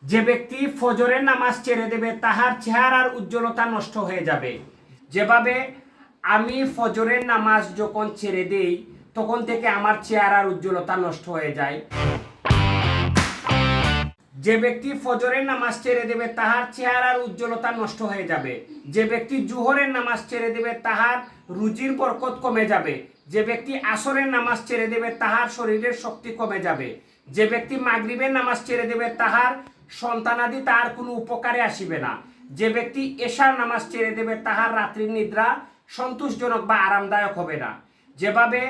যে ব্যক্তি ফজরের নামাজ ছেড়ে দেবে তাহার চেহারার উজ্জ্বলতা নষ্ট হয়ে যাবে। যেভাবে আমি ফজরের নামাজ যখন ছেড়ে দেই তখন থেকে আমার চেহারার উজ্জ্বলতা নষ্ট হয়ে যায়। যে ব্যক্তি ফজরের নামাজ ছেড়ে দেবে তাহার চেহারার উজ্জ্বলতা নষ্ট হয়ে যাবে। যে ব্যক্তি জোহরের নামাজ ছেড়ে দেবে তাহার রুজির বরকত কমে যাবে। যে ব্যক্তি আসরের নামাজ ছেড়ে দেবে তাহার শরীরের শক্তি কমে যাবে। যে ব্যক্তি মাগরিবের নামাজ ছেড়ে দেবে তাহার সন্তানাদি তাহার কোনো উপকারে আসিবে না। যে ব্যক্তি এশার নামাজ ছেড়ে দেবে তাহার রাত্রির নিদ্রা সন্তোষজনক বা আরামদায়ক হবে না। যেভাবে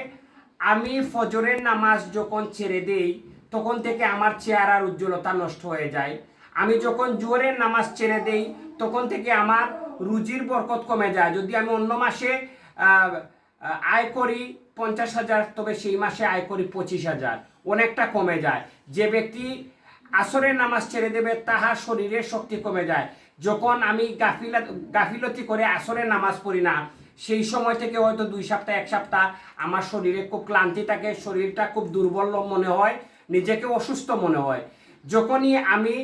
আমি ফজরের নামাজ যখন ছেড়ে দেই তখন থেকে আমার চেহারার উজ্জ্বলতা নষ্ট হয়ে যায়। আমি যখন জোহরের নামাজ ছেড়ে দেই তখন থেকে আমার রুজির বরকত কমে যায়। যদি আমি অন্য মাসে আয় করি 50,000, তবে সেই মাসে আয় করি 25,000, অনেকটা কমে যায়। যে ব্যক্তি আসরের নামাজ ছেড়ে দেবে তাহার শরীরের শক্তি কমে যায়। যখন আমি গাফিলতি করে আসরের নামাজ পড়ি না, সেই সময় থেকে হয়তো 2 সপ্তাহ 1 সপ্তাহ আমার শরীরে খুব ক্লান্তি থাকে, শরীরটা খুব দুর্বল মনে হয়, নিজেকে অসুস্থ মনে হয়। যখনই আমি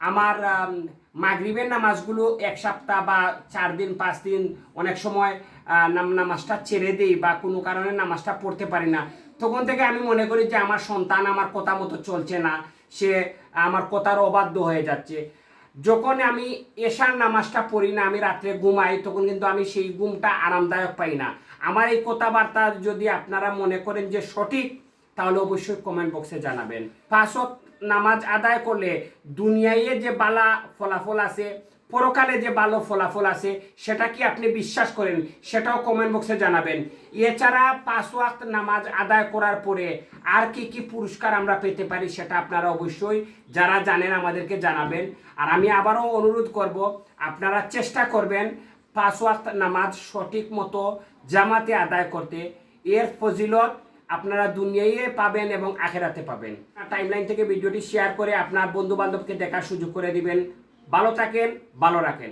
আমার মাগরিবের নামাজগুলো 1 সপ্তাহ বা 4 দিন 5 দিন অনেক সময় নামাজটা ছেড়ে দিই বা কোনো কারণে নামাজটা পড়তে পারি না, তখন থেকে আমি মনে করি যে আমার সন্তান আমার কথা মতো চলছে না, সে আমার কথার অবাধ্য হয়ে যাচ্ছে। যখন আমি এশার নামাজটা পড়ি না, আমি রাত্রে ঘুমাই, তখন কিন্তু আমি সেই ঘুমটা আরামদায়ক পাই না। আমার এই কথাবার্তা যদি আপনারা মনে করেন যে সঠিক, তাহলে অবশ্যই কমেন্ট বক্সে জানাবেন। 5 ওয়াক্ত নামাজ আদায় করলে দুনিয়ায় যে বালা ফলাফল আছে, পরকালে যে ভালো ফলাফল আছে, সেটা কি আপনি বিশ্বাস করেন? সেটাও কমেন্ট বক্সে জানাবেন। এছাড়া 5 ওয়াক্ত নামাজ আদায় করার পরে আর কি কি পুরস্কার আমরা পেতে পারি, সেটা আপনারা অবশ্যই যারা জানেন আমাদেরকে জানাবেন। আর আমি আবারও অনুরোধ করব, আপনারা চেষ্টা করবেন 5 ওয়াক্ত নামাজ সঠিক মতো জামাতে আদায় করতে। এর ফজিলত আপনারা দুনিয়ায় পাবেন এবং আখেরাতে পাবেন। টাইমলাইন থেকে ভিডিওটি শেয়ার করে আপনার বন্ধু বান্ধবকে দেখার সুযোগ করে দিবেন। ভালো থাকেন, ভালো রাখেন।